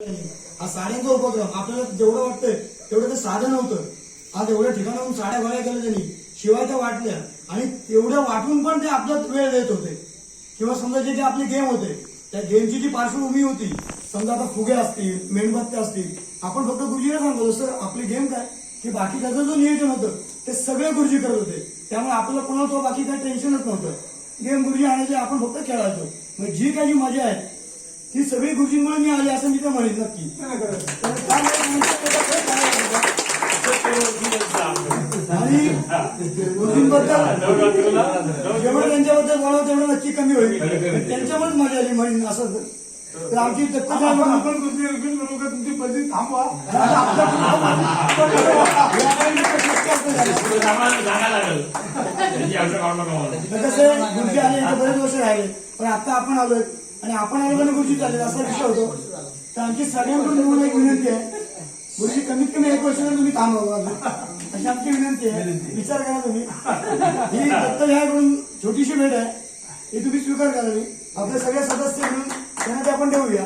हा साड्यांचा उपक्रम आपल्याला जेवढं वाटतंय तेवढं ते साधं नव्हतं. आज एवढ्या ठिकाणाहून साड्या गोळ्या केल्या त्यांनी, शिवाय त्या वाटल्या आणि तेवढ्या वाटून पण ते आपल्यात वेळ देत होते. किंवा समजा जे आपले गेम होते त्या गेमची जी पार्श्वभूमी होती, समजा आता फुगे असतील, मेणबत्त्या असतील, आपण फक्त गुरुजीला सांगतो सर आपली गेम काय की बाकी त्याचं जो नियोजन होतं ते सगळे गुरुजी करत होते. त्यामुळे आपल्याला कोणाला तो बाकी काही टेन्शनच नव्हतं. गेम गुरुजी आणायचे, आपण फक्त खेळायचो. मग जी काही मजा आहे ती सगळी गुरुजींमुळे मी आली असं मी तर म्हणेन नक्की. आणि गुरुजींबद्दल जेवढं त्यांच्याबद्दल बोलावं तेवढं नक्की कमी होईल. त्यांच्यामुळेच मजा आली म्हणेन असं. तर आमची तुमची पद्धती थांबवा. कसं गुरुजी आले बरेच वर्ष राहिले, पण आता आपण आलोय आणि आपण आलो आणि गुरुजी चालेल असा विषय होतो. तर आमची सगळ्यांकडून म्हणून एक विनंती आहे, गुरुजी कमीत कमी 1 वर्ष तुम्ही थांबावं अशी आमची विनंती आहे. विचार करा तुम्ही. ही दत्तविहारकडून छोटीशी भेट आहे, ही तुम्ही स्वीकार करावी. आपले सगळे सदस्य म्हणून त्यांना ते आपण देऊया.